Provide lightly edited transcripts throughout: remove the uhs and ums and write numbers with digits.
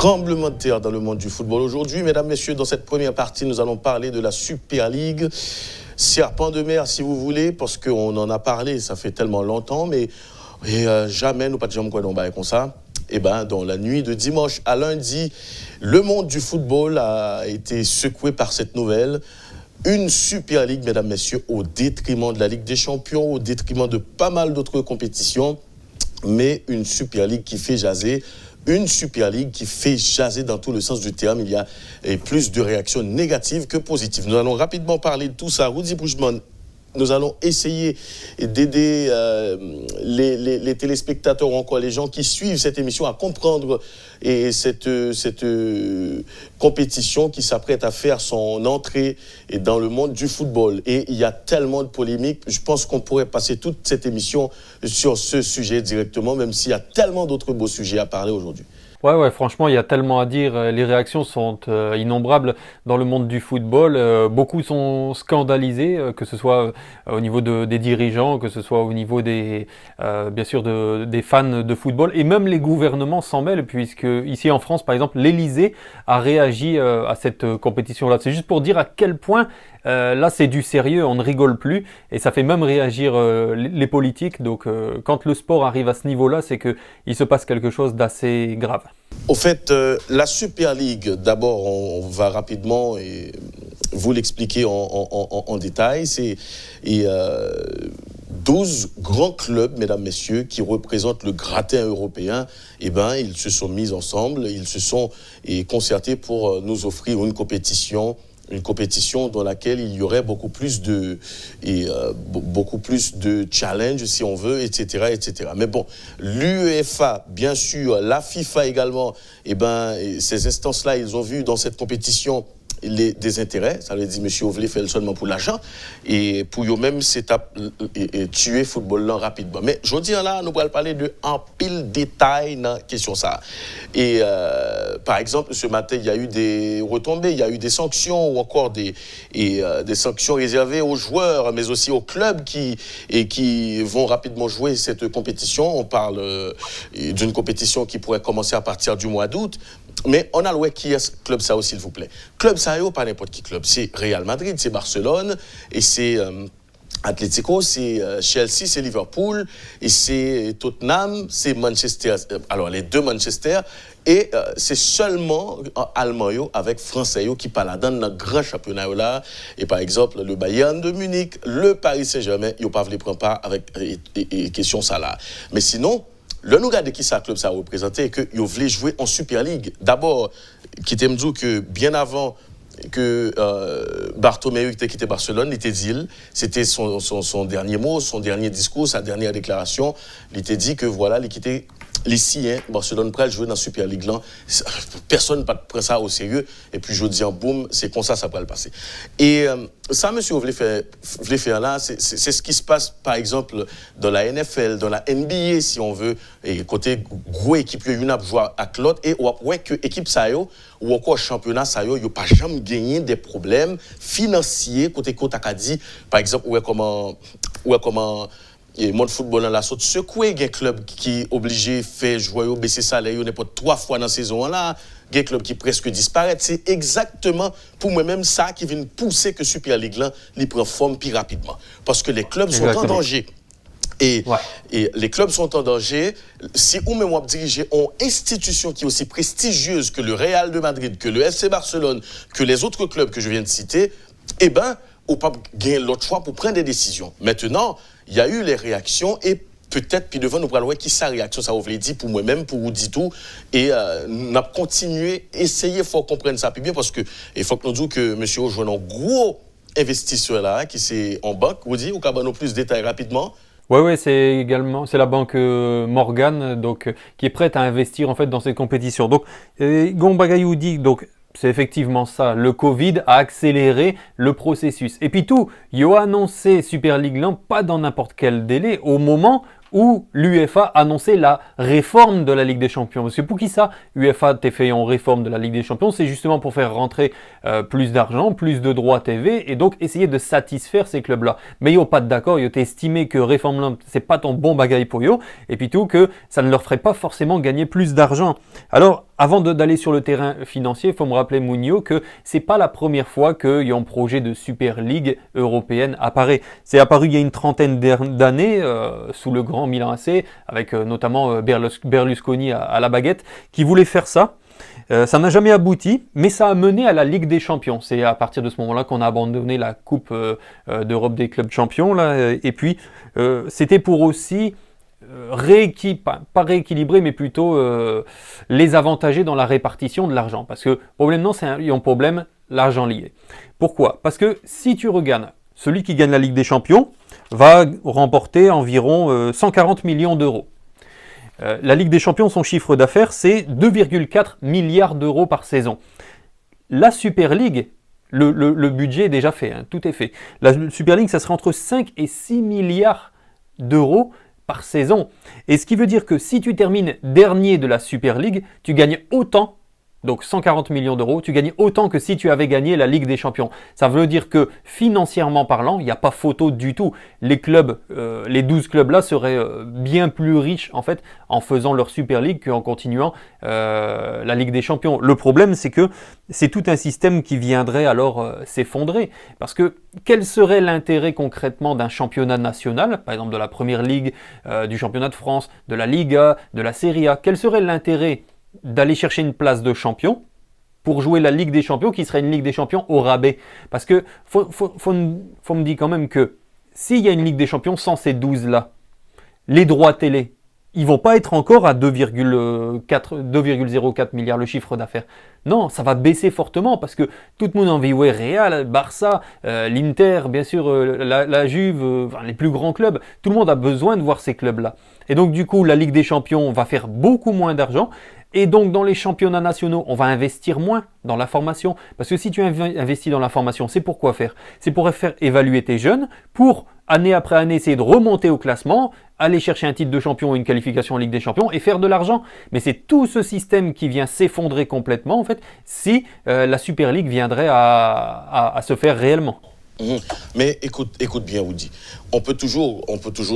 tremblement de terre dans le monde du football aujourd'hui. Mesdames, messieurs, dans cette première partie, nous allons parler de la Super League. Serpent de mer, si vous voulez, parce qu'on en a parlé, ça fait tellement longtemps, mais jamais, nous pas de jamais quoi comme ça. Eh bien, dans la nuit de dimanche à lundi, le monde du football a été secoué par cette nouvelle. Une Super League, mesdames, messieurs, au détriment de la Ligue des Champions, au détriment de pas mal d'autres compétitions, mais une Super League qui fait jaser. Une Super League qui fait jaser dans tout le sens du terme. Il y a plus de réactions négatives que positives. Nous allons rapidement parler de tout ça. Rudy Bushman, nous allons essayer d'aider les téléspectateurs ou encore les gens qui suivent cette émission à comprendre cette compétition qui s'apprête à faire son entrée dans le monde du football. Et il y a tellement de polémiques. Je pense qu'on pourrait passer toute cette émission sur ce sujet directement, même s'il y a tellement d'autres beaux sujets à parler aujourd'hui. Ouais, franchement, il y a tellement à dire. Les réactions sont innombrables dans le monde du football. Beaucoup sont scandalisés, que ce soit au niveau des dirigeants, que ce soit au niveau des fans de football. Et même les gouvernements s'en mêlent, puisque ici en France, par exemple, l'Élysée a réagi à cette compétition-là. C'est juste pour dire à quel point là, c'est du sérieux, on ne rigole plus. Et ça fait même réagir les politiques. Donc, quand le sport arrive à ce niveau-là, c'est qu'il se passe quelque chose d'assez grave. Au fait, la Super League, d'abord, on va rapidement vous l'expliquer en détail. C'est 12 grands clubs, mesdames, messieurs, qui représentent le gratin européen. Eh bien, ils se sont mis ensemble, ils se sont concertés pour nous offrir une compétition dans laquelle il y aurait beaucoup plus de challenge, si on veut, etc., etc. Mais bon, l'UEFA, bien sûr, la FIFA également, ces instances-là, ils ont vu dans cette compétition des intérêts. Ça veut dire, M. Ovlé fait seulement pour l'argent. Et pour eux-mêmes, c'est tuer le football là rapidement. Mais je dis là, nous allons parler de un pile détail dans la question ça. Et par exemple, ce matin, il y a eu des retombées, il y a eu des sanctions ou encore des sanctions réservées aux joueurs, mais aussi aux clubs qui vont rapidement jouer cette compétition. On parle d'une compétition qui pourrait commencer à partir du mois d'août. Mais on a le qui est ce club ça s'il vous plaît. Club ça pas n'importe qui club, c'est Real Madrid, c'est Barcelone et c'est Atlético, c'est Chelsea, c'est Liverpool et c'est Tottenham, c'est Manchester. Alors les deux Manchester et c'est seulement Allemand avec Français qui parlent dans notre grand championnat là et par exemple le Bayern de Munich, le Paris Saint-Germain, ils pas voulu prendre part avec question ça là. Mais sinon le nous regarde qui ça club ça représentait et que ils voulaient jouer en Super League. D'abord, qui t'aime dire que bien avant que Bartomeu était quitté Barcelone, il était dit, c'était son dernier mot, son dernier discours, sa dernière déclaration, il était dit que voilà, il quittait ici, Barcelone prêt à jouer dans la Super League là. Personne ne prend ça au sérieux. Et puis je dis, boum, c'est comme ça va le passer. Et ça, monsieur, vous voulez faire là, c'est ce qui se passe, par exemple, dans la NFL, dans la NBA, si on veut, et côté gros équipe, il y a une joueur à l'autre, et ouais, que équipe ça ou encore championnat ça il n'y a pas jamais gagné des problèmes financiers, côté Akadi, par exemple, comment et monde football dans la sorte secoué un club qui est obligé de faire jouer au baisser salaire n'importe 3 fois dans la saison là un club qui presque disparaît c'est exactement pour moi-même ça qui vient pousser que Super League là il prend forme plus rapidement parce que les clubs sont en danger. Et les clubs sont en danger. Si ou même diriger une institution qui est aussi prestigieuse que le Real de Madrid, que le FC Barcelone, que les autres clubs que je viens de citer, eh bien, on peut gagner l'autre choix pour prendre des décisions. Maintenant, il y a eu les réactions et peut-être, puis devant nous parler qui sa réaction, ça vous dit pour moi-même, pour vous dire tout. Et nous avons continué, essayer, il faut comprendre ça plus bien parce que il faut que nous disions que M. Ojo un gros investisseur là, qui c'est en banque, vous dites, ou qu'on a plus de détails rapidement. Ouais, c'est la banque Morgan donc qui est prête à investir en fait dans cette compétition. Donc Gombagayou dit donc c'est effectivement ça. Le Covid a accéléré le processus. Et puis tout, il a annoncé Super League Land pas dans n'importe quel délai au moment où l'UEFA annonçait la réforme de la Ligue des Champions. Parce que pour qui ça, UEFA t'est fait en réforme de la Ligue des Champions, c'est justement pour faire rentrer plus d'argent, plus de droits TV et donc essayer de satisfaire ces clubs-là. Mais ils n'ont pas d'accord, ils ont estimé que réforme là, c'est pas ton bon bagaille pour eux et puis tout que ça ne leur ferait pas forcément gagner plus d'argent. Alors avant d'aller sur le terrain financier, il faut me rappeler, Mounio, que c'est pas la première fois qu'il y a un projet de Super League européenne apparaît. C'est apparu il y a une trentaine d'années sous le grand Milan AC, avec notamment Berlusconi à la baguette, qui voulait faire ça. Ça n'a jamais abouti, mais ça a mené à la Ligue des Champions. C'est à partir de ce moment-là qu'on a abandonné la Coupe d'Europe des clubs champions. Là, et puis, c'était pour aussi pas rééquilibrer, mais plutôt les avantager dans la répartition de l'argent. Parce que, probablement, c'est un problème, l'argent lié. Pourquoi? Parce que si tu regardes, celui qui gagne la Ligue des Champions va remporter environ 140 millions d'euros. La Ligue des Champions, son chiffre d'affaires, c'est 2,4 milliards d'euros par saison. La Super League, le budget est déjà fait, hein, tout est fait. La Super League, ça serait entre 5 et 6 milliards d'euros par saison. Et ce qui veut dire que si tu termines dernier de la Super League, tu gagnes autant, donc 140 millions d'euros, tu gagnes autant que si tu avais gagné la Ligue des Champions. Ça veut dire que financièrement parlant, il n'y a pas photo du tout. Les clubs, les 12 clubs-là seraient bien plus riches en fait en faisant leur Super League qu'en continuant la Ligue des Champions. Le problème, c'est que c'est tout un système qui viendrait alors s'effondrer. Parce que quel serait l'intérêt concrètement d'un championnat national, par exemple de la Première Ligue, du championnat de France, de la Liga, de la Serie A? Quel serait l'intérêt d'aller chercher une place de champion pour jouer la Ligue des Champions qui serait une Ligue des Champions au rabais? Parce que faut me dire quand même que s'il y a une Ligue des Champions sans ces 12-là, les droits télé, ils vont pas être encore à 2,04 milliards le chiffre d'affaires. Non, ça va baisser fortement parce que tout le monde a envie de voir Real, Barça, l'Inter, bien sûr, la Juve, enfin, les plus grands clubs. Tout le monde a besoin de voir ces clubs-là. Et donc du coup, la Ligue des Champions va faire beaucoup moins d'argent. Et donc, dans les championnats nationaux, on va investir moins dans la formation. Parce que si tu investis dans la formation, c'est pour quoi faire? C'est pour faire évaluer tes jeunes, pour, année après année, essayer de remonter au classement, aller chercher un titre de champion ou une qualification en Ligue des Champions et faire de l'argent. Mais c'est tout ce système qui vient s'effondrer complètement, en fait, si la Super League viendrait à se faire réellement. Mais écoute bien, Woody. On peut toujours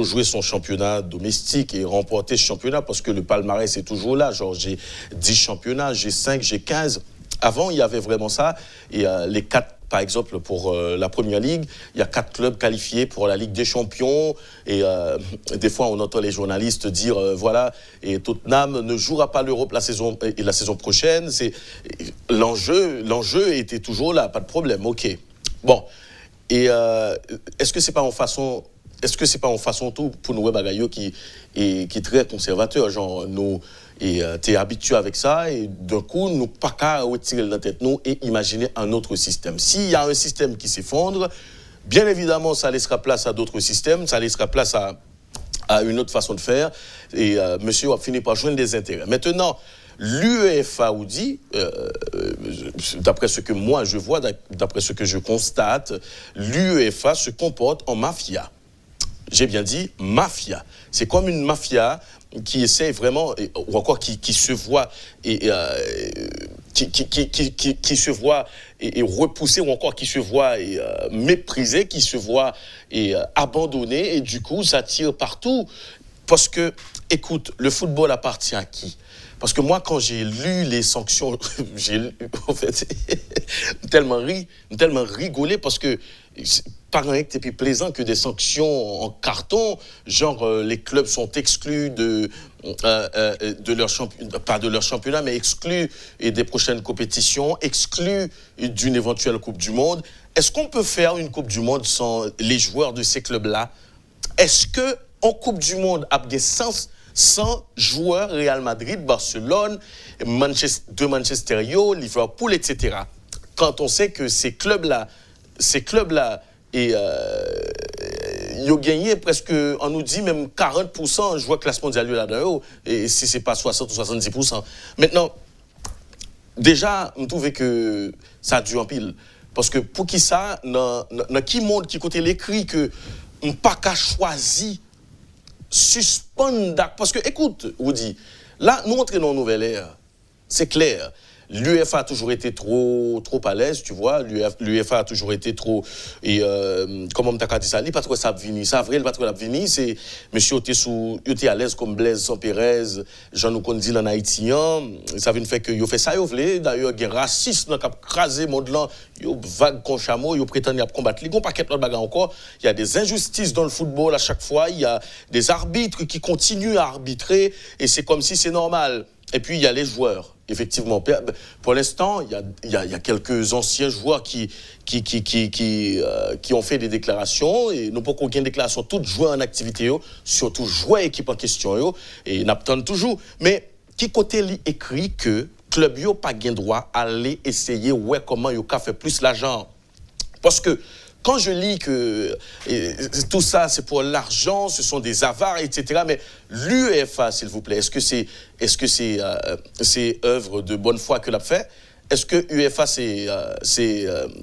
jouer son championnat domestique et remporter ce championnat parce que le palmarès est toujours là. Genre, j'ai 10 championnats, j'ai 5, j'ai 15. Avant, il y avait vraiment ça. Et les 4, par exemple, pour la Première Ligue, il y a 4 clubs qualifiés pour la Ligue des Champions. Et des fois, on entend les journalistes dire, voilà, et Tottenham ne jouera pas l'Europe la saison prochaine. L'enjeu était toujours là, pas de problème, ok. Bon. Et est-ce que c'est pas en façon tout pour nous bagayo qui est très conservateur, genre nous t'es habitué avec ça et d'un coup nous pas qu'à retirer la tête nous et imaginer un autre système. S'il y a un système qui s'effondre, bien évidemment ça laissera place à d'autres systèmes, ça laissera place à une autre façon de faire et monsieur a fini par joindre des intérêts. Maintenant, l'UEFA dit, d'après ce que moi je vois, d'après ce que je constate, l'UEFA se comporte en mafia. J'ai bien dit mafia. C'est comme une mafia qui essaie vraiment, ou encore qui se voit et qui se voit et repoussé, ou encore qui se voit méprisé, qui se voit abandonné, et du coup ça tire partout. Parce que, écoute, le football appartient à qui? Parce que moi, quand j'ai lu les sanctions, j'ai en fait tellement rigolé parce que pas rien que c'est plaisant que des sanctions en carton, genre les clubs sont exclus de leur championnat, mais exclus des prochaines compétitions, exclus d'une éventuelle Coupe du Monde. Est-ce qu'on peut faire une Coupe du Monde sans les joueurs de ces clubs-là? Est-ce que en Coupe du Monde, a des sens sans joueurs Real Madrid, Barcelone, Manchester United, Liverpool, etc. Quand on sait que ces clubs-là, ils ont gagné presque, on nous dit même 40%, je vois classe mondiale là-dedans, et si ce n'est pas 60 ou 70%. Maintenant, déjà, je trouve que ça a dû en pile. Parce que pour qui ça, dans qui monde qui côté l'écrit que on pas qu'à choisir suspendre, parce que, écoute, Woody, là, nous entrons dans une nouvelle ère. C'est clair. l'UEFA a toujours été trop à l'aise, tu vois. L'UEFA a toujours été trop et comment t'as dit ça, il pas trop ça venir, ça vrai, il pas trop la venir, c'est monsieur était à l'aise comme Blaise sans Pérez, Jean nous dit en haïtien, ça vient fait que yo fait ça yo vle, d'ailleurs il y a racisme qui a crasé monde là, yo vague con chameau, yo prétend y a combattre, il y a un paquet d'autres bagarres encore, il y a des injustices dans le football à chaque fois, il y a des arbitres qui continuent à arbitrer et c'est comme si c'est normal. Et puis, il y a les joueurs. Effectivement, pour l'instant, il y a quelques anciens joueurs qui ont fait des déclarations. Et nous, pour qu'on ait une déclaration, tous joueurs en activité, surtout joueurs équipe en question, et n'attendent toujours. Mais qui côté lui écrit que club n'a pas de droit à aller essayer comment il fait plus l'argent. Parce que quand je lis que tout ça, c'est pour l'argent, ce sont des avares, etc. Mais l'UEFA, s'il vous plaît, est-ce que c'est œuvre de bonne foi que l'a fait? Est-ce que l'UEFA,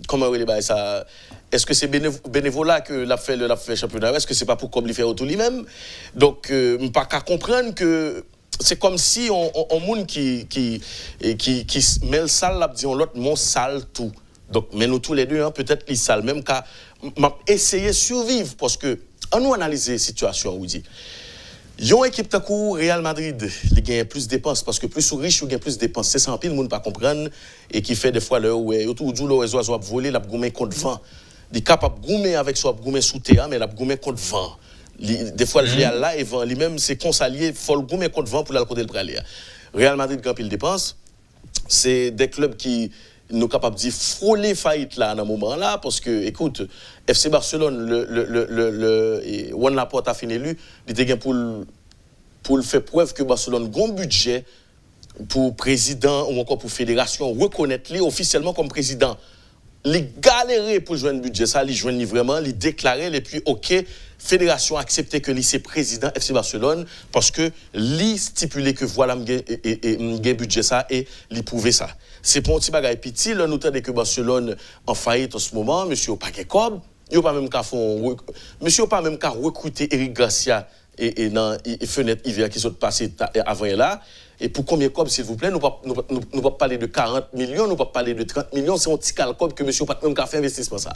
comment on dit ça? Est-ce que c'est bénévolat que l'a fait championnat? Est-ce que c'est pas pour comme il fait autour lui-même? Donc, pas qu'à comprendre que c'est comme si on monde qui met le sale là, disons l'autre, mon sale tout. Donc, mais nous tous les deux, peut-être les salles, même qu'à essayer de survivre, parce que, on nous analyse la situation, on dit. Yon équipe de coup, Real Madrid, il gagne plus de dépenses, parce que plus riche, il gagne plus de dépenses. C'est ça, en pile, le monde ne pas comprendre, et qui fait des fois, le autour du les oiseaux à voler, la goumé contre vent. Il est capable de goumer avec soi, goumer sous terre, mais la goumé contre vent. Des fois, le Real là, et vent, lui-même, c'est consalié, il faut le goumer contre vent pour le côté de Bralia. Real Madrid, quand il dépense, c'est des clubs qui nous sommes capables de frôler faillite là, à un moment là, parce que, écoute, FC Barcelone, Juan Laporta a fini élu, il était pour faire preuve que Barcelone a un budget pour président ou encore pour fédération, reconnaître lui officiellement comme président. Les galérer pour jouer un budget, ça, les joindre vraiment, les déclarer, et puis, OK, fédération accepter que c'est président FC Barcelone, parce que lui stipulé que voilà, un budget ça, et lui prouver ça. C'est pour un petit bagage petit, là, nous entendons que Barcelone en faillite en ce moment, monsieur n'a pas de cob, il n'a pas même qu'à recruter Eric Garcia et dans les fenêtres hiver qui sont passées avant là. Et pour combien de cob, s'il vous plaît, nous ne pas parler de 40 millions, nous ne pas parler de 30 millions, c'est un petit calcob que monsieur n'a pas même qu'à faire investissement ça.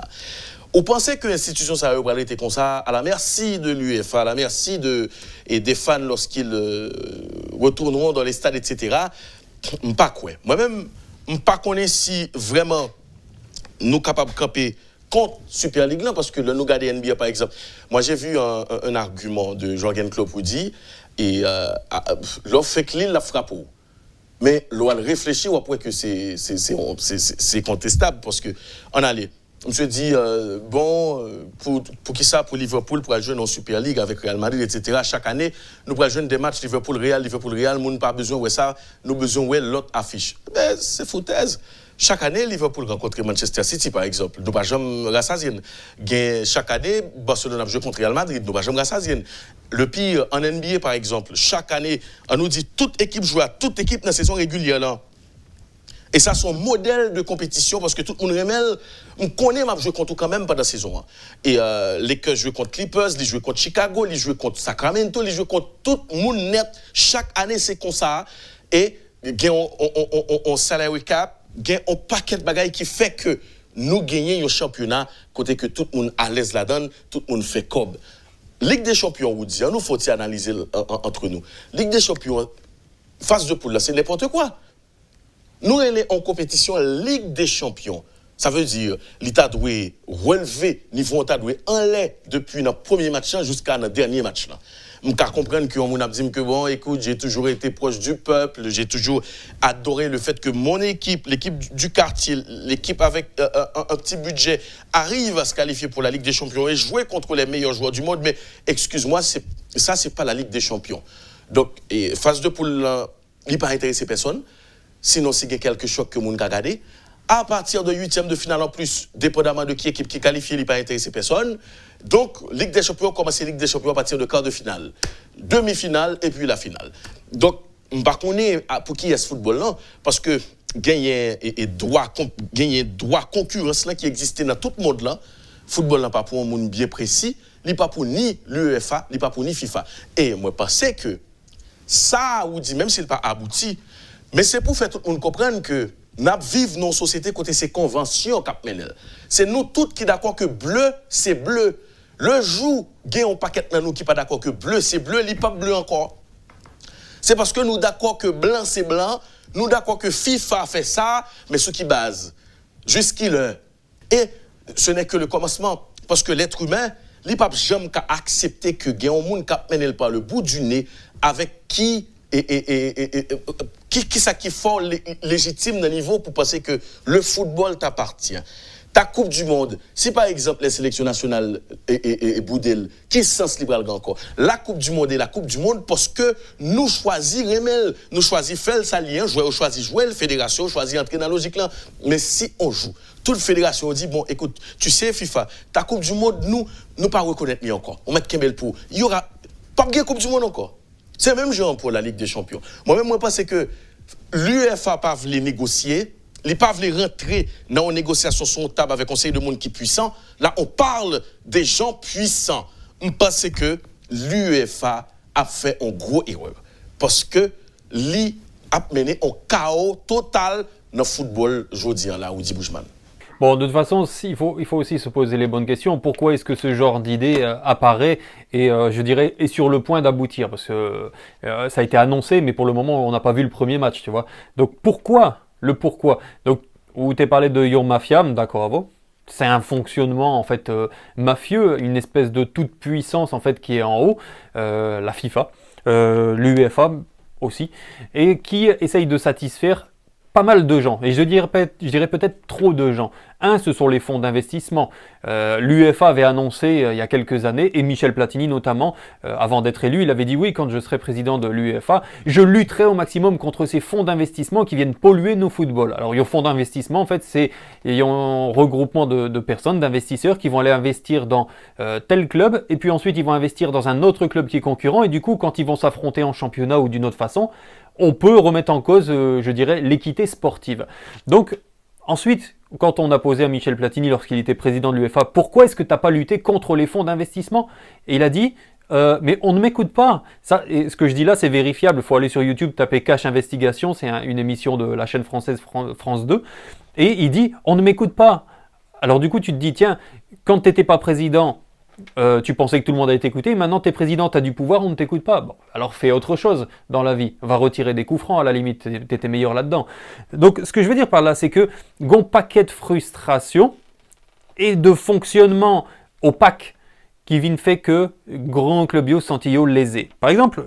Vous pensez que l'institution ça aurait été comme ça, à la merci de l'UEFA, à la merci des fans lorsqu'ils retourneront dans les stades, etc. Pas quoi. Moi-même, je ne connais pas si vraiment nous sommes capables de camper contre Super League là, parce que là, nous regardons NBA par exemple. Moi, j'ai vu un argument de Jürgen Klopp qui dit et l'offre fait que l'île la frappe. Mais l'on réfléchit après que c'est contestable parce que on allait. On se dit pour qui ça pour Liverpool pour jouer en Super League avec Real Madrid etc. Chaque année nous pour jouer des matchs Liverpool Real nous pas besoin ouais ça nous besoin ouais l'autre affiche. Ben c'est foutaise. Chaque année, Liverpool rencontre Manchester City, par exemple. Nous ne pouvons jamais rassasier. Chaque année, Barcelone a joué contre Real Madrid. Nous ne pouvons jamais rassasier. Le pire, en NBA, par exemple, chaque année, on nous dit toute équipe joue à toute équipe dans la saison régulière. Là. Et ça, c'est un modèle de compétition parce que tout le monde remèle. On connaît m'a joué contre quand même pendant la saison. Hein. Et les Lakers jouent contre Clippers, ils jouent contre Chicago, ils jouent contre Sacramento, ils jouent contre tout le monde net. Chaque année, c'est comme ça. Et on salary cap. Il y a un paquet de bagailles qui fait que nous gagnons un championnat côté que tout le monde à l'aise là-dedans, tout le monde fait cob. Ligue des champions, vous dites, nous faut-il analyser entre nous. Ligue des champions, phase de poule, c'est n'importe quoi. Nous sommes en compétition Ligue des champions. Ça veut dire l'État doit relever niveau État doit enlever depuis notre premier match jusqu'à notre dernier match là. Je comprendre que on a dit que bon écoute, j'ai toujours été proche du peuple, j'ai toujours adoré le fait que mon équipe, l'équipe du quartier, l'équipe avec un petit budget arrive à se qualifier pour la Ligue des Champions et jouer contre les meilleurs joueurs du monde, mais excuse-moi, c'est pas la Ligue des Champions. Donc phase de poule il pas intéresser personne. Sinon s'il y a quelques chocs que moun ka gardé. À partir de 8e de finale en plus, dépendamment de qui équipe qui qualifie, il n'est pas intéressé personne. Donc, Ligue des Champions commence Ligue des Champions à partir de quart de finale, demi-finale et puis la finale. Donc, par contre, pour qui est ce football là parce que gagner droit concurrence là qui existait dans tout le monde là, football là pas pour un monde bien précis, il pas pour ni l'UEFA, il pas pour ni FIFA. Et moi je pense que ça ou dit même s'il pas abouti, mais c'est pour faire tout le monde comprendre que Nous vivons dans une société côté ces conventions qui mènent. C'est nous tous qui d'accord que bleu, c'est bleu. Le jour, il y a un paquet de nous qui pas d'accord que bleu, c'est bleu, il n'est pas bleu encore. C'est parce que nous d'accord que blanc, c'est blanc. Nous d'accord que FIFA fait ça, mais ce qui base, jusqu'il est. Et ce n'est que le commencement. Parce que l'être humain, il n'a pas jamais accepté que il y a un monde qui mène par le bout du nez avec qui ça qui fort légitime dans le niveau pour penser que le football t'appartient. Ta Coupe du Monde, si par exemple les sélections nationales et Boudel, qui sens libéral encore? La Coupe du Monde est la Coupe du Monde parce que nous choisissons Remel, nous choisissons faire le salien, nous choisissons jouer, la fédération choisit entrer dans la logique là. Mais si on joue, toute fédération dit, bon, écoute, tu sais, FIFA, ta Coupe du Monde, nous pas reconnaître ni encore. On met Kembel pour. Il y aura pas de Coupe du Monde encore. C'est le même genre pour la Ligue des Champions. Moi-même, moi, je pense que l'UEFA pas voulu négocier, il pas voulu rentrer dans une négociation sur une table avec un conseil de monde qui est puissant. Là, on parle des gens puissants. Je pense que l'UEFA a fait un gros erreur. Parce que l'I a mené un chaos total dans le football aujourd'hui, là, Woody Bushman. Bon, de toute façon, il faut aussi se poser les bonnes questions. Pourquoi est-ce que ce genre d'idée apparaît et, je dirais, est sur le point d'aboutir? Parce que ça a été annoncé, mais pour le moment, on n'a pas vu le premier match, tu vois. Donc, pourquoi? Le pourquoi. Donc, où tu as parlé de Your Mafia, d'accord, bravo. C'est un fonctionnement, en fait, mafieux, une espèce de toute puissance, en fait, qui est en haut, la FIFA, l'UEFA aussi, et qui essaye de satisfaire pas mal de gens, et je dirais peut-être trop de gens. Un, ce sont les fonds d'investissement. L'UEFA avait annoncé il y a quelques années, et Michel Platini notamment, avant d'être élu, il avait dit oui, quand je serai président de l'UEFA, je lutterai au maximum contre ces fonds d'investissement qui viennent polluer nos footballs. Alors, les fonds d'investissement, en fait, c'est un regroupement de personnes, d'investisseurs qui vont aller investir dans tel club, et puis ensuite ils vont investir dans un autre club qui est concurrent, et du coup, quand ils vont s'affronter en championnat ou d'une autre façon, on peut remettre en cause, je dirais, l'équité sportive. Donc, ensuite, quand on a posé à Michel Platini, lorsqu'il était président de l'UEFA, pourquoi est-ce que tu n'as pas lutté contre les fonds d'investissement? Et il a dit, mais on ne m'écoute pas. Ça, et ce que je dis là, c'est vérifiable. Il faut aller sur YouTube, taper Cash Investigation, c'est une émission de la chaîne française France 2. Et il dit, on ne m'écoute pas. Alors du coup, tu te dis, tiens, quand tu n'étais pas président, tu pensais que tout le monde allait t'écouter, maintenant tu es président, tu as du pouvoir, on ne t'écoute pas. Bon, alors fais autre chose dans la vie, va retirer des coups francs à la limite, tu étais meilleur là-dedans. Donc ce que je veux dire par là, c'est que gon paquet de frustration et de fonctionnement opaque qui vient fait que grand club bio sentillot lésé. Par exemple,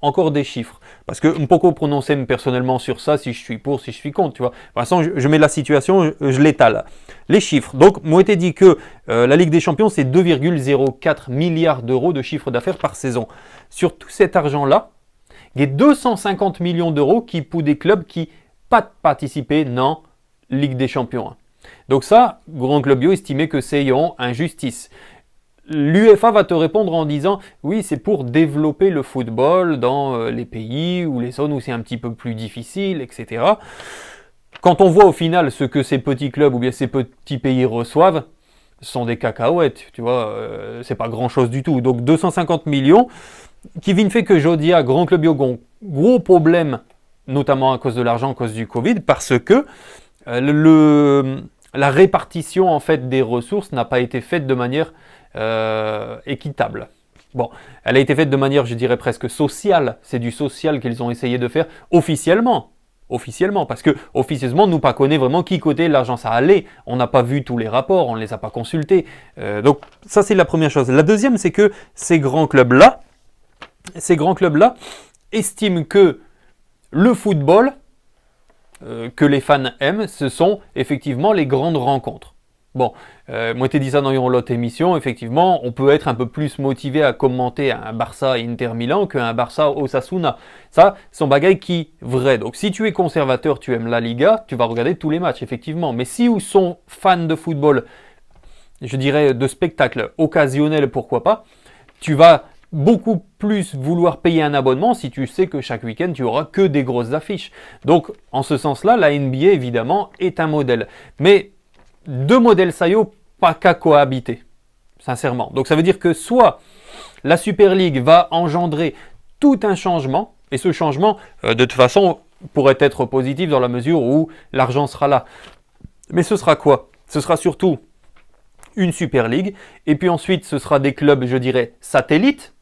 encore des chiffres. Parce que je ne peux pas prononcer personnellement sur ça, si je suis pour, si je suis contre, tu vois. Pour l'instant, je mets la situation, je l'étale. Les chiffres. Donc, moi, été dit que la Ligue des Champions, c'est 2,04 milliards d'euros de chiffre d'affaires par saison. Sur tout cet argent-là, il y a 250 millions d'euros qui pour des clubs qui pas participé dans Ligue des Champions. Donc ça, Grand Club Bio estimait que c'est une injustice. L'UEFA va te répondre en disant « Oui, c'est pour développer le football dans les pays ou les zones où c'est un petit peu plus difficile, etc. » Quand on voit au final ce que ces petits clubs ou bien ces petits pays reçoivent, ce sont des cacahuètes, tu vois, c'est pas grand-chose du tout. Donc 250 millions, qui viennent fait que Jodia, Grand Club Bio, ont gros problème, notamment à cause de l'argent, à cause du Covid, parce que la répartition en fait des ressources n'a pas été faite de manière équitable. Bon, elle a été faite de manière, je dirais, presque sociale. C'est du social qu'ils ont essayé de faire officiellement. Officiellement, parce que officieusement, nous pas connaît vraiment qui côté l'argent ça allait. On n'a pas vu tous les rapports, on ne les a pas consultés. Donc ça, c'est la première chose. La deuxième, c'est que ces grands clubs-là estiment que le football que les fans aiment, ce sont effectivement les grandes rencontres. Bon, moi t'ai dit ça dans une autre émission, effectivement, on peut être un peu plus motivé à commenter un Barça Inter Milan qu'un Barça Osasuna. Ça, sont bagailles qui vrai. Donc si tu es conservateur, tu aimes la Liga, tu vas regarder tous les matchs, effectivement. Mais si vous sont fans de football, je dirais de spectacle occasionnel, pourquoi pas, tu vas beaucoup plus vouloir payer un abonnement si tu sais que chaque week-end tu auras que des grosses affiches. Donc en ce sens-là, la NBA évidemment est un modèle. Mais deux modèles Sayo pas qu'à cohabiter, sincèrement. Donc ça veut dire que soit la Super League va engendrer tout un changement, et ce changement, de toute façon, pourrait être positif dans la mesure où l'argent sera là. Mais ce sera quoi? Ce sera surtout une Super League, et puis ensuite ce sera des clubs, je dirais, satellites,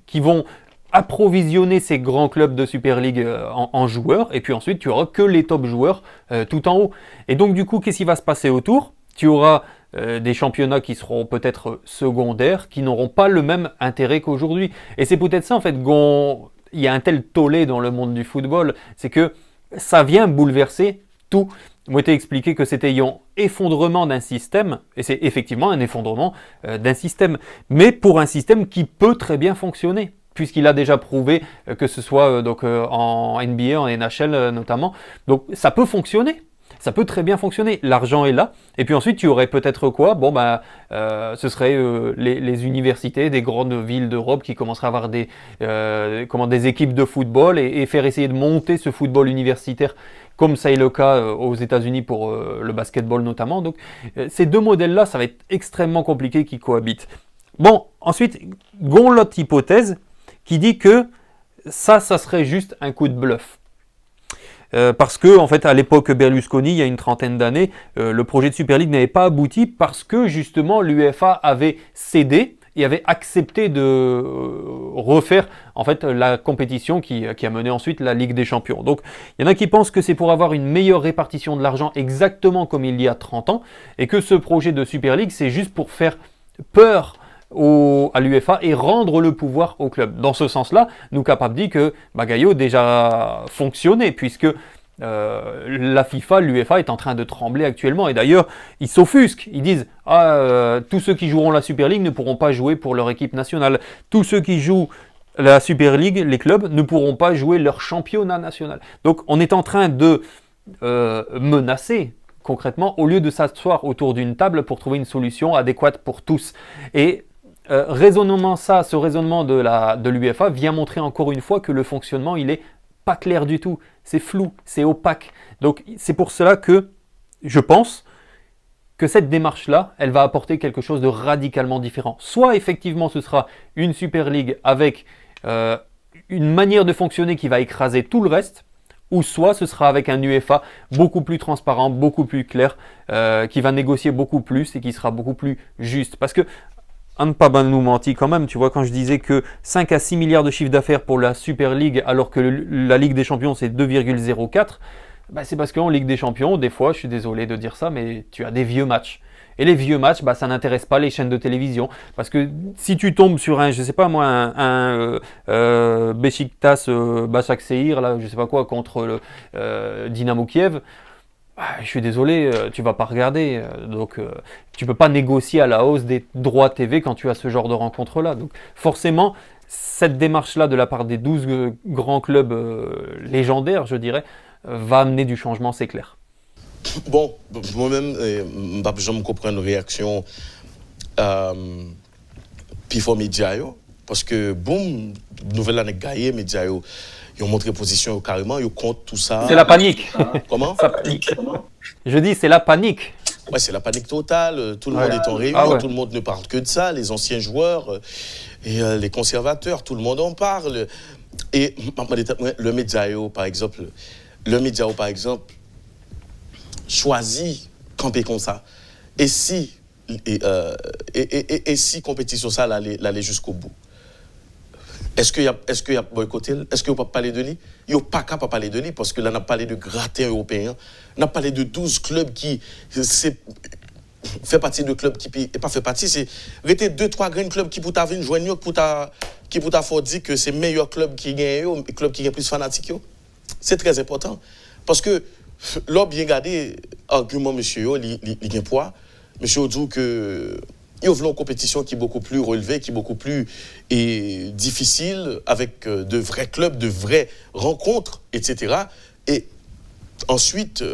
qui vont approvisionner ces grands clubs de Super League en joueurs, et puis ensuite tu auras que les top joueurs tout en haut. Et donc du coup, qu'est-ce qui va se passer autour? Tu auras des championnats qui seront peut-être secondaires, qui n'auront pas le même intérêt qu'aujourd'hui. Et c'est peut-être ça en fait, il y a un tel tollé dans le monde du football, c'est que ça vient bouleverser tout. Moi, t'ai expliqué que c'était un effondrement d'un système, et c'est effectivement un effondrement d'un système, mais pour un système qui peut très bien fonctionner, puisqu'il a déjà prouvé que ce soit en NBA, en NHL notamment, donc ça peut fonctionner. Ça peut très bien fonctionner. L'argent est là. Et puis ensuite, tu aurais peut-être quoi? Ce serait les universités des grandes villes d'Europe qui commenceraient à avoir des équipes de football et faire essayer de monter ce football universitaire, comme ça est le cas aux États-Unis pour le basketball notamment. Donc, ces deux modèles-là, ça va être extrêmement compliqué qu'ils cohabitent. Bon, ensuite, l'autre hypothèse qui dit que ça serait juste un coup de bluff. Parce que, en fait, à l'époque Berlusconi, il y a une trentaine d'années, le projet de Super League n'avait pas abouti parce que, justement, l'UEFA avait cédé et avait accepté de refaire, en fait, la compétition qui a mené ensuite la Ligue des Champions. Donc, il y en a qui pensent que c'est pour avoir une meilleure répartition de l'argent exactement comme il y a 30 ans et que ce projet de Super League, c'est juste pour faire peur à l'UEFA et rendre le pouvoir au club. Dans ce sens-là, nous capables dit que Bagayo déjà fonctionné puisque la FIFA, l'UEFA est en train de trembler actuellement et d'ailleurs ils s'offusquent, ils disent tous ceux qui joueront la Super League ne pourront pas jouer pour leur équipe nationale, tous ceux qui jouent la Super League, les clubs ne pourront pas jouer leur championnat national. Donc on est en train de menacer concrètement au lieu de s'asseoir autour d'une table pour trouver une solution adéquate pour tous. Et ce raisonnement de l'UEFA vient montrer encore une fois que le fonctionnement, il est pas clair du tout. C'est flou, c'est opaque. Donc c'est pour cela que je pense que cette démarche-là, elle va apporter quelque chose de radicalement différent. Soit effectivement ce sera une Super League avec une manière de fonctionner qui va écraser tout le reste, ou soit ce sera avec un UEFA beaucoup plus transparent, beaucoup plus clair, qui va négocier beaucoup plus et qui sera beaucoup plus juste. Parce que à ne pas nous mentir quand même, tu vois, quand je disais que 5 à 6 milliards de chiffre d'affaires pour la Super League alors que la Ligue des Champions c'est 2,04, c'est parce qu'en Ligue des Champions, des fois, je suis désolé de dire ça, mais tu as des vieux matchs. Et les vieux matchs, ça n'intéresse pas les chaînes de télévision. Parce que si tu tombes sur un Beşiktaş Başakşehir, là, je sais pas quoi, contre le Dynamo Kiev, je suis désolé, tu vas pas regarder. Donc, tu peux pas négocier à la hausse des droits TV quand tu as ce genre de rencontre-là. Donc, forcément, cette démarche-là de la part des 12 grands clubs légendaires, je dirais, va amener du changement, c'est clair. Bon, moi-même, je me comprends une réaction pour les médias, parce que, boum, nouvelle année gagnée, les médias, ils ont montré position carrément, ils comptent tout ça. C'est la panique. Comment? Ça panique. Je dis, c'est la panique. Ouais, c'est la panique totale, tout le monde est en réunion, tout le monde ne parle que de ça, les anciens joueurs et les conservateurs, tout le monde en parle. Et le Médiao, par exemple, choisit camper comme ça. Et si compétition ça l'aller jusqu'au bout? Est-ce qu'il y a boycotté? Est-ce qu'on peut parler de lui? Il n'y a pas qu'à parler de lui parce que là, on a parlé de gratin européen. On a parlé de 12 clubs qui fait partie de clubs qui n'est pas fait partie. C'est 2-3 grands clubs qui pour t'avoir une joignure, qui pour t'avoir dit que c'est le meilleur club qui gagne, le club qui est plus fanatique. C'est très important. Parce que, là, bien regardé, argument, monsieur, il y a poids. Monsieur dit que il y a une compétition qui est beaucoup plus relevée, qui est beaucoup plus difficile, avec de vrais clubs, de vraies rencontres, etc. Et ensuite,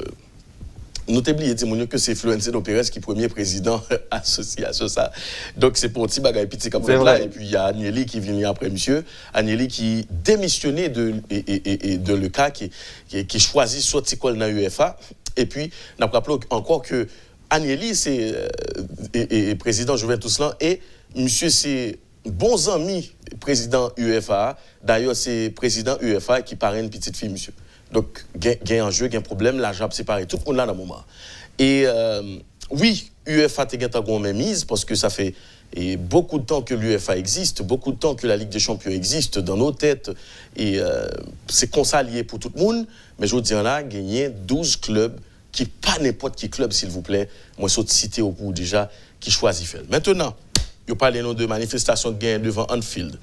notez oublier que c'est Florentino Pérez qui est premier président associé à ça. Donc c'est pour un petit bagage petit comme ça. Et puis il y a Agnelli qui vient après monsieur. Agnelli qui démissionné de le cas qui choisit sortir dans l'UEFA. Et puis, on a rappelé encore que Agnelli, c'est président Juventus et monsieur, c'est bons amis président UEFA. D'ailleurs, c'est président UEFA qui parraine une petite fille, monsieur. Donc, il y a un jeu, il y a un problème, l'argent a séparé. Tout le monde là dans le moment. Et oui, UEFA a une mainmise parce que ça fait beaucoup de temps que l'UEFA existe, beaucoup de temps que la Ligue des Champions existe dans nos têtes. Et c'est comme ça lié pour tout le monde. Mais je vous dis là, gagner 12 clubs, qui pas n'importe qui club, s'il vous plaît. Moi, je cité au bout déjà, qui choisit faire. Maintenant, il parle les noms de manifestations gain devant Anfield,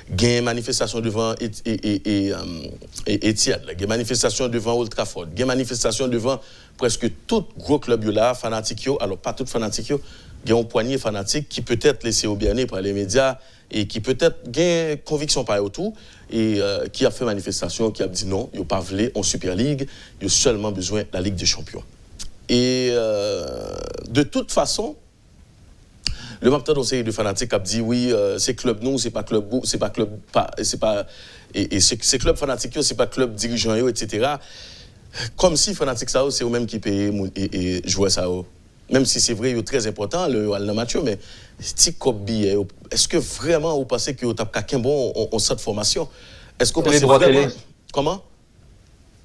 gain manifestation devant Etihad, gain manifestation devant Old Trafford, gain manifestation devant presque tout gros club là, fanatiques. Alors pas tout fanatiques, gain un poignée fanatique qui peut-être laissé au bien par les médias et qui peut-être gain conviction par autour et qui a fait manifestation, qui a dit non, il n'y a pas voulu en Super League, il y a seulement besoin de la Ligue des Champions. Et de toute façon, le même temps d'une série de fanatiques a dit oui, c'est club nous, c'est pas club vous, c'est pas club pas, c'est pas et c'est club fanatique, c'est pas club dirigeant etc. Comme si fanatique ça c'est eux mêmes qui payent et jouer ça. Même si c'est vrai, c'est très important le match, mais si comme billet, est-ce que vraiment vous pensez que vous avez quelqu'un bon en cette formation? Est-ce que vous pensez vraiment télé. Comment?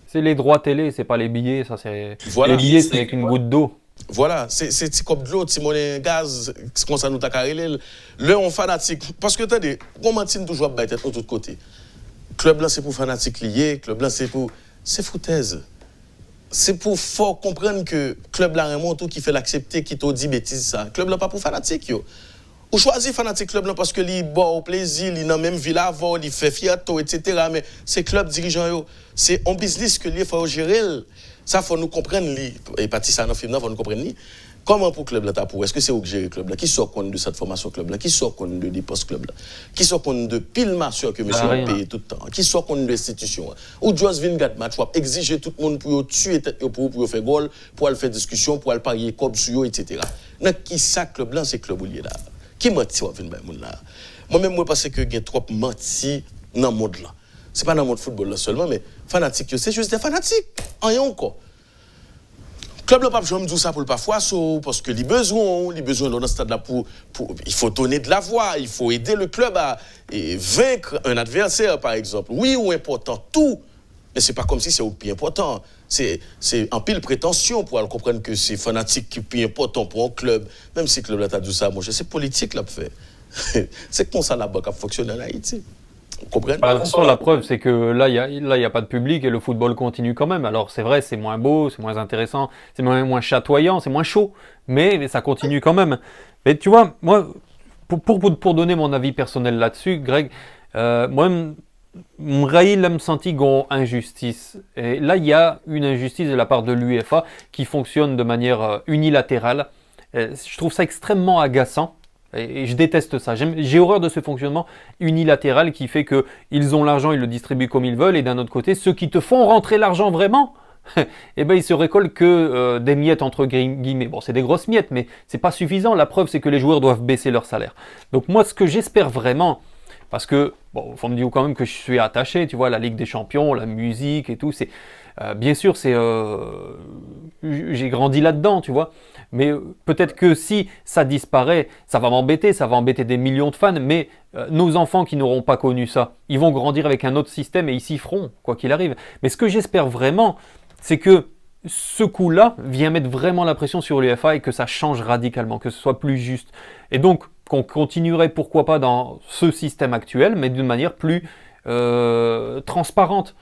C'est les droits télé, c'est pas les billets, ça c'est. Voilà. Les billets c'est avec une goutte d'eau. Voilà, c'est comme de l'eau, Timon gaz, c'est comme ça nous t'a carré. Le on fanatique. Parce que attendez, comment tu toujours à tête de tous côtés. Club là c'est pour fanatique lié, club là c'est pour. C'est foutaise. C'est pour fort comprendre que club là vraiment tout qui fait l'accepter, qui t'a dit bêtise ça. Club là pas pour fanatique yo. Ou choisir fanatique club là parce que li bon au plaisir, il dans même ville avant, il fait fiato etc. Mais c'est club dirigeant yo, c'est un business que il faut gérer. Ça faut nous comprendre et parti ça dans film là faut nous comprendre comment pour club là ta pour est-ce que c'est où gérer club là qui sort compte de cette formation club là qui sort compte de dépenses club là qui sort compte de pile masseur que monsieur paye tout le temps qui sort compte de l'institution ou Joss Vingard match ou exiger tout le monde pour tuer tête pour faire goal pour aller faire discussion pour aller parier comme sur etc. Donc qui ça club là c'est club où il est là qui menti va venir monde là moi-même moi parce que il y a trop menti dans le monde là. C'est pas dans le monde football là seulement, mais fanatique, c'est juste des fanatiques. Rien encore. Club le pape, je me dis ça pour le parfois, parce que les besoins dans ce stade là pour il faut donner de la voix, il faut aider le club à vaincre un adversaire par exemple. Oui, ou important tout, mais c'est pas comme si c'est au plus important. C'est en pile prétention pour comprendre que c'est fanatique qui est plus important pour un club, même si le club là t'a dit ça, moi c'est politique là fait. C'est comme ça la banque a fonctionné en Haïti. La preuve, c'est que là, il y a pas de public et le football continue quand même. Alors, c'est vrai, c'est moins beau, c'est moins intéressant, c'est moins chatoyant, c'est moins chaud, mais ça continue quand même. Mais tu vois, moi, pour donner mon avis personnel là-dessus, Greg, moi, M'raïl me senti gon injustice. Et là, il y a une injustice de la part de l'UEFA qui fonctionne de manière unilatérale. Je trouve ça extrêmement agaçant. Et je déteste ça. J'ai horreur de ce fonctionnement unilatéral qui fait qu'ils ont l'argent, ils le distribuent comme ils veulent, et d'un autre côté, ceux qui te font rentrer l'argent vraiment, eh ben, ils se récoltent que des miettes entre guillemets. Bon, c'est des grosses miettes, mais c'est pas suffisant. La preuve, c'est que les joueurs doivent baisser leur salaire. Donc moi, ce que j'espère vraiment, parce que, bon, faut me dire quand même que je suis attaché, tu vois, la Ligue des Champions, la musique et tout, c'est... bien sûr, j'ai grandi là-dedans, tu vois. Mais peut-être que si ça disparaît, ça va m'embêter, ça va embêter des millions de fans. Mais nos enfants qui n'auront pas connu ça, ils vont grandir avec un autre système et ils s'y feront, quoi qu'il arrive. Mais ce que j'espère vraiment, c'est que ce coup-là vient mettre vraiment la pression sur l'UEFA et que ça change radicalement, que ce soit plus juste. Et donc, qu'on continuerait, pourquoi pas, dans ce système actuel, mais d'une manière plus transparente.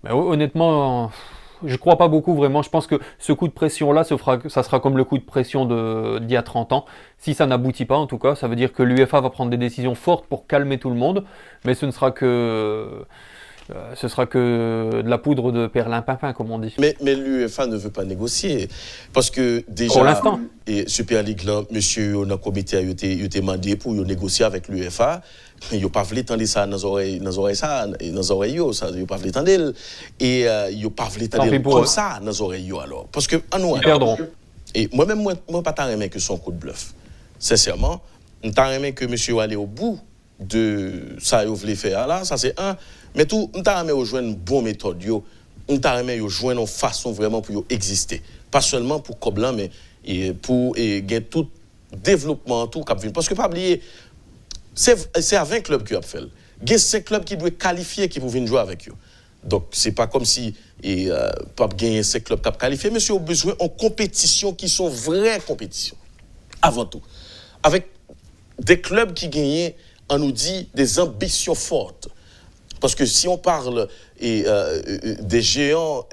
Mais honnêtement, je crois pas beaucoup vraiment. Je pense que ce coup de pression-là, ça sera comme le coup de pression d'il y a 30 ans. Si ça n'aboutit pas, en tout cas, ça veut dire que l'UEFA va prendre des décisions fortes pour calmer tout le monde. Mais ce ne sera que de la poudre de perlimpinpin, comme on dit. Mais l'UEFA ne veut pas négocier. Parce que déjà, pour l'instant. Et Super League, là, monsieur, on a comité a été demandé pour négocier avec l'UEFA. Il n'a pas voulu tendre ça dans les oreilles, ça, il n'a pas voulu tendre. Et il n'a pas voulu tendre comme ça dans les oreilles, alors. Parce que, ils perdront. Et moi-même, moi, pas tant aimé que son coup de bluff. Sincèrement, je t'en aimé que monsieur allait au bout de ça qu'il voulait faire là, ça c'est un. Mais tout, on t'a aimé rejoindre une bonne méthode, on t'a aimé rejoindre une façon vraiment pour exister. Pas seulement pour Coblan, mais pour gagner tout développement, tout cap. Parce que pas oublier, c'est à 20 clubs qui a fait. Il y a 5 clubs qui doivent qualifier qui pour venir jouer avec eux. Donc, c'est pas comme si pas gagner ces clubs qui ont qualifié, mais c'est besoin en compétition qui sont vraies compétitions, avant tout. Avec des clubs qui gagnent, on nous dit, des ambitions fortes. Parce que si on parle des géants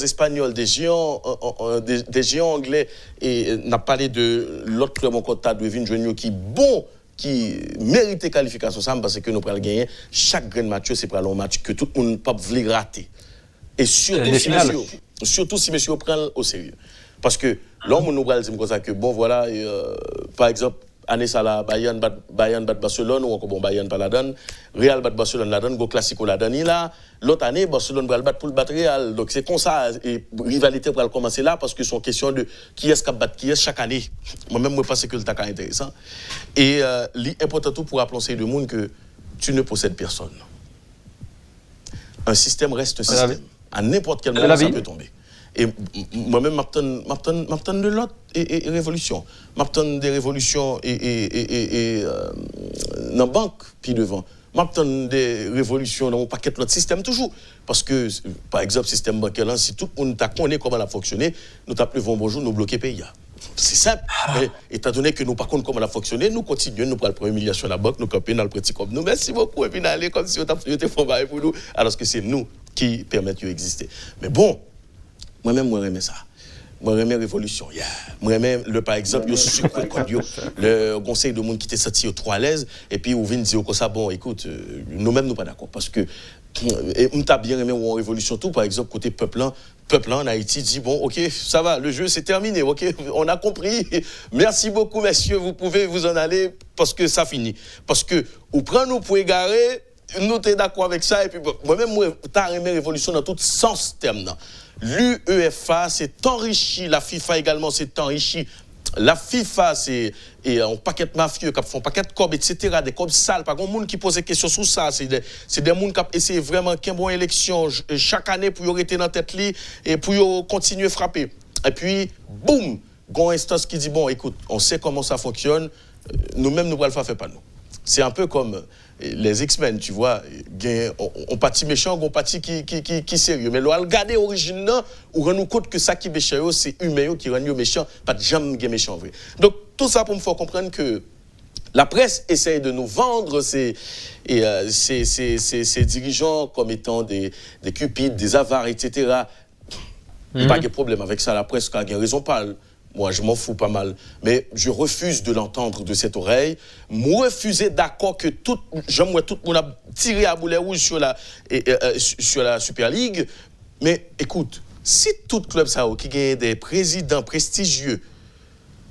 espagnols, des géants anglais, et on a parlé de l'autre club en Côte de Vin Junior qui mérite qualification, ça parce que nous prenons gagner. Chaque grand match, c'est un match que tout le monde ne peut pas rater. Et surtout si monsieur prend au sérieux. Parce que l'homme nous parle comme ça que bon voilà, par exemple, année ça là, Bayern bat Barcelone ou encore bon Bayern pas la donne, Real bat Barcelone la donne, go classico la donne là. L'autre année Barcelone va le battre pour le battre Real. Donc c'est comme ça et rivalité va commencer là parce que c'est une question de qui est-ce qui bat qui est chaque année. Moi-même je pense que le tac intéressant. Et l'important tout pour appeler le monde que tu ne possèdes personne. Un système reste un système. À n'importe quel moment ça peut tomber. Et moi-même, m'attends de l'autre et révolution. M'attends des révolutions et dans la banque, puis devant. M'attends des révolutions dans mon paquet de l'autre système toujours. Parce que, par exemple, système bancaire, là, si tout le monde connaît comment elle a fonctionné, nous t'appelons bonjour, nous bloquons pays. C'est simple. Mais, étant donné que nous, par contre, comment elle a fonctionné, nous continuons, nous prenons la première humiliation à la banque, nous campons dans le petit comme nous. Merci beaucoup. Et puis, nous allons comme si on t'a fait pour nous, alors que c'est nous qui permettent d'exister. Mais bon, moi-même, moi, j'aime ça. Moi, j'aime la révolution. Moi, j'aime, par exemple, le conseil de monde qui était sorti au 3 à l'aise, et puis, on vient dire comme ça, bon, écoute, nous-mêmes, nous pas d'accord. Parce que, on t'a bien aimé en révolution tout, par exemple, côté peuple en Haïti dit, bon, ok, ça va, le jeu, c'est terminé, ok, on a compris. Merci beaucoup, messieurs, vous pouvez vous en aller, parce que ça finit. Parce que, on prend nous pour égarer, nous, t'es d'accord avec ça, et puis, moi-même, moi, t'as aimé révolution dans tout sens terme, non. L'UEFA s'est enrichi, la FIFA également s'est enrichi. La FIFA, c'est un paquet de mafieux qui font un paquet de cobs, etc., des cobs sales. Pas grand monde qui pose des questions sur ça. C'est des gens qui essaient vraiment qu'il y ait une bonne élection chaque année pour y rester dans la tête et pour continuer à frapper. Et puis, boum, il y a une instance qui dit, bon, écoute, on sait comment ça fonctionne, nous-mêmes, nous ne le faire pas nous. C'est un peu comme les X-Men, tu vois, on partit méchant, on partit qui sérieux. Mais là, regarder l'origine, on rend nous compte que ça qui est méchant, c'est humain qui rend méchant, pas de jamais méchant vrai. Donc, tout ça pour me faire comprendre que la presse essaye de nous vendre ces dirigeants comme étant des cupides, des avares, etc. Il n'y a pas de problème avec ça, la presse a raison, parle. Moi, je m'en fous pas mal. Mais je refuse de l'entendre de cette oreille. Moi, refuser d'accord que tout le monde a tiré à boulet rouge sur la Super League. Mais écoute, si tout club ça qui gagne des présidents prestigieux,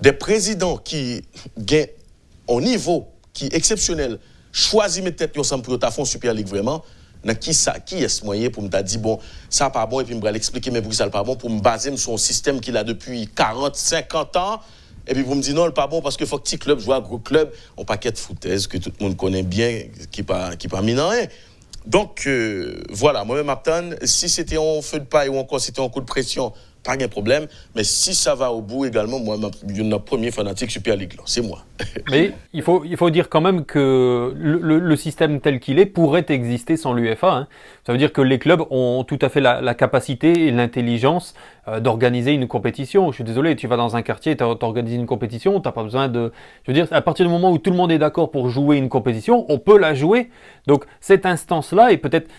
des présidents qui gagnent au niveau qui est exceptionnel, choisis mes têtes ensemble pour ta fond Super League vraiment. Qui est ce moyen pour me dire bon ça pas bon et puis me l'expliquer mais pour ça pas bon pour me baser sur un système qu'il a depuis 40 50 ans et puis pour me dire non le pas bon parce que faut que petit club joue à gros club on paquet de foutaise que tout le monde connaît bien qui pas mis dans rien. Donc voilà moi-même Aptan si c'était un feu de paille ou encore c'était un coup de pression pas de problème, mais si ça va au bout également, moi, je suis le premier fanatique Super League, c'est moi. Mais il faut dire quand même que le système tel qu'il est pourrait exister sans l'UEFA. Hein. Ça veut dire que les clubs ont tout à fait la capacité et l'intelligence d'organiser une compétition. Je suis désolé, tu vas dans un quartier, tu organises une compétition, tu n'as pas besoin de... Je veux dire, à partir du moment où tout le monde est d'accord pour jouer une compétition, on peut la jouer. Donc cette instance-là est peut-être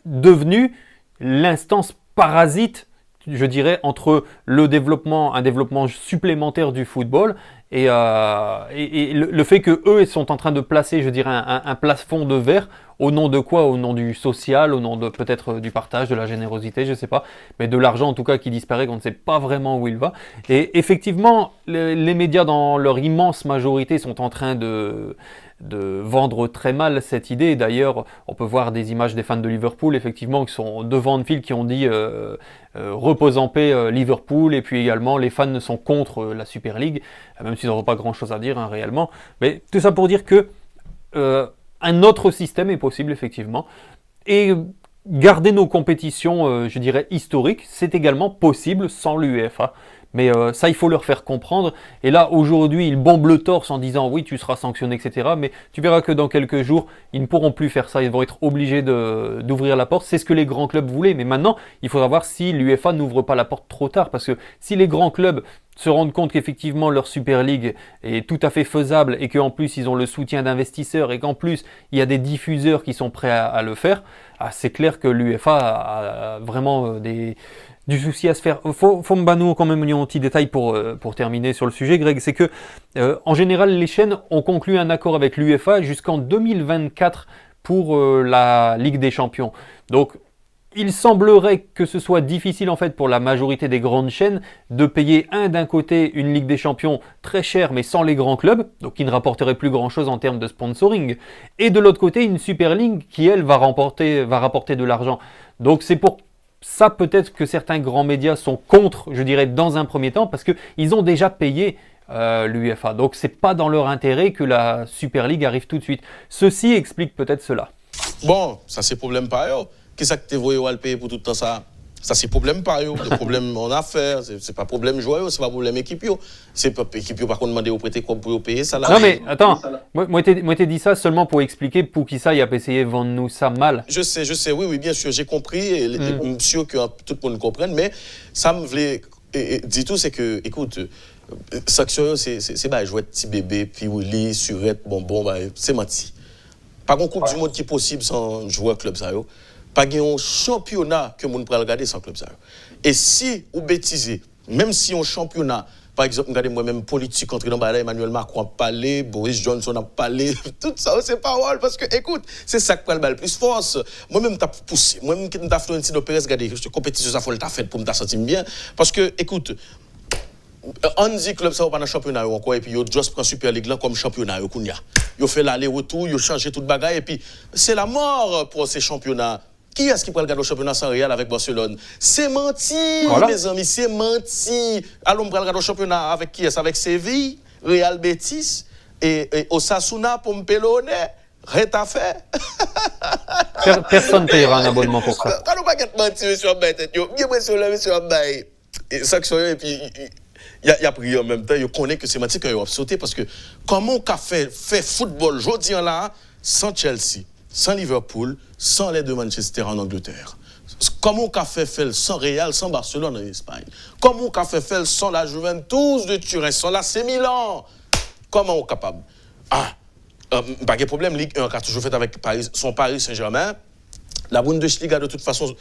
devenue l'instance parasite je dirais, entre un développement supplémentaire du football et le fait qu'eux ils sont en train de placer, je dirais, un plafond de verre au nom de quoi? Au nom du social, au nom de peut-être du partage, de la générosité, je ne sais pas, mais de l'argent en tout cas qui disparaît, qu'on ne sait pas vraiment où il va. Et effectivement, les médias dans leur immense majorité sont en train de vendre très mal cette idée. D'ailleurs, on peut voir des images des fans de Liverpool, effectivement, qui sont devant une file, qui ont dit repose en paix Liverpool, et puis également les fans sont contre la Super League, même s'ils n'auront pas grand-chose à dire réellement. Mais tout ça pour dire que un autre système est possible, effectivement. Et garder nos compétitions, je dirais, historiques, c'est également possible sans l'UEFA. Mais ça, il faut leur faire comprendre. Et là, aujourd'hui, ils bombent le torse en disant oui, tu seras sanctionné, etc. Mais tu verras que dans quelques jours, ils ne pourront plus faire ça. Ils vont être obligés d'ouvrir la porte. C'est ce que les grands clubs voulaient. Mais maintenant, il faudra voir si l'UEFA n'ouvre pas la porte trop tard. Parce que si les grands clubs se rendent compte qu'effectivement leur Super League est tout à fait faisable et qu'en plus ils ont le soutien d'investisseurs et qu'en plus il y a des diffuseurs qui sont prêts à le faire, c'est clair que l'UEFA a vraiment du souci à se faire. Faut me quand même un petit détail pour terminer sur le sujet, Greg, c'est que en général les chaînes ont conclu un accord avec l'UEFA jusqu'en 2024 pour la Ligue des Champions. Donc il semblerait que ce soit difficile en fait pour la majorité des grandes chaînes de payer d'un côté une Ligue des Champions très chère mais sans les grands clubs, donc qui ne rapporterait plus grand chose en termes de sponsoring, et de l'autre côté une Super League qui elle va rapporter de l'argent. Donc c'est pour ça peut-être que certains grands médias sont contre, je dirais dans un premier temps, parce qu'ils ont déjà payé l'UEFA. Donc c'est pas dans leur intérêt que la Super League arrive tout de suite. Ceci explique peut-être cela. Bon, ça c'est problème par eux. Qu'est-ce que tu veux le payer pour tout le temps ça? Ça, c'est problème par eux. Le problème en affaires, c'est pas problème joyeux, c'est pas problème équipe. C'est pas équipe par contre demander au prêter quoi pour payer ça là. Non mais attends, moi t'ai dit ça seulement pour expliquer pour qui ça il a essayé de vendre nous ça mal. Je sais, oui, bien sûr, j'ai compris, et je suis sûr que tout le monde comprenne, mais ça me voulait dire tout, c'est que, écoute, sanction, c'est bah, jouer petit bébé, puis Willy, surette, bonbon, bah, c'est menti. Pas une coupe du monde qui est possible sans jouer club ça yo. Pas un championnat que moun pral regarder sans club ça. Et si ou bêtisez, même si un championnat, par exemple, regardez moi-même politique entre dans balai, Emmanuel Macron a parlé, Boris Johnson a parlé, tout ça c'est parole parce que écoute, c'est ça qui prend le plus force. Moi-même t'as poussé, moi-même qui t'a Florentino Pérez regarder cette compétition ça faut t'a fait pour me t'a senti bien parce que écoute, on dit club ça va pas dans championnat encore et puis yo juste prend Super League là comme championnat yo kounya. Yo fait l'aller-retour, yo changer toute bagaille et puis c'est la mort pour ces championnats. Qui est-ce qui peut regarder le championnat sans Real avec Barcelone? C'est menti, voilà. Mes amis, c'est menti. Allons regarder le championnat avec qui est-ce? Avec Séville, Real Betis et Osasuna pour me pelonner. Rien à faire. Personne ne payera un abonnement pour ça. Quand on va mentir, monsieur Abbaye, bien sûr, monsieur Abbaye. Et puis, il a pris en même temps, il connaît que c'est menti qu'il a sauté parce que comment on fait football aujourd'hui là sans Chelsea? Sans Liverpool, sans les deux Manchester en Angleterre. Comment on a fait sans Real, sans Barcelone en Espagne? Comment on a fait sans la Juventus de Turin, sans l'AC Milan? Comment on est capable? Pas de problème, Ligue 1 a toujours fait avec son Paris Saint-Germain. La Bundesliga, de toute façon,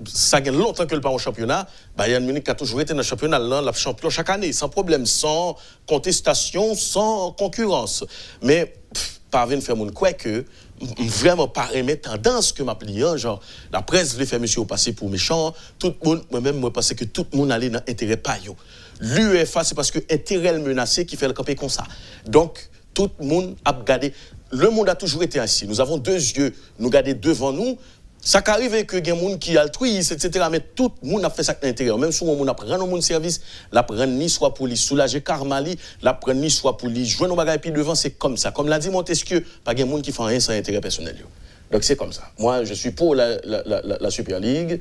ça gagne longtemps que le pas au championnat. Bayern Munich a toujours été dans le championnat, la champion chaque année, sans problème, sans contestation, sans concurrence. Mais, pas venir faire mon quoi que vraiment pas aimer tendance que m'a plié genre la presse voulait faire monsieur passer pour méchant tout le monde moi-même moi pensais que tout le monde allait dans intérêt pas yo l'UEFA c'est parce que intérêt menacé qui fait le camper comme ça donc tout le monde a regardé le monde a toujours été ainsi nous avons deux yeux nous garder devant nous ça qu'arrive que des gens qui altruisent etc mais tout le monde a fait ça à l'intérieur même si on a pris un service la prendre ni soit pour lui soulager karmali la prendre ni soit pour lui jouer nos bagages puis devant c'est comme ça comme l'a dit Montesquieu pas des gens qui font rien sans intérêt personnel donc c'est comme ça moi je suis pour la Super League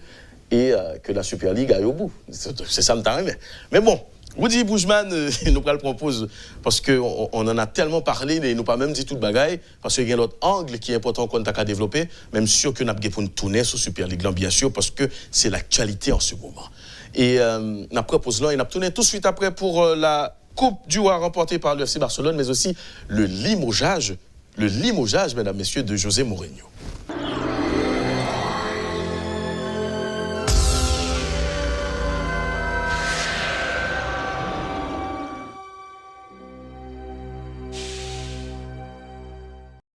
et que la Super League aille au bout c'est ça me t'arrive mais bon Rudy Boujman nous le propose parce qu'on en a tellement parlé et nous pas même dit tout le bagaille parce qu'il y a l'autre angle qui est important qu'on a qu'à développer même sûr que nous avons pour nous tourner sur Super League bien sûr parce que c'est l'actualité en ce moment et nous proposons là et nous tourné tout de suite après pour la Coupe du Roi remportée par le FC Barcelone mais aussi le limogeage mesdames messieurs de José Mourinho.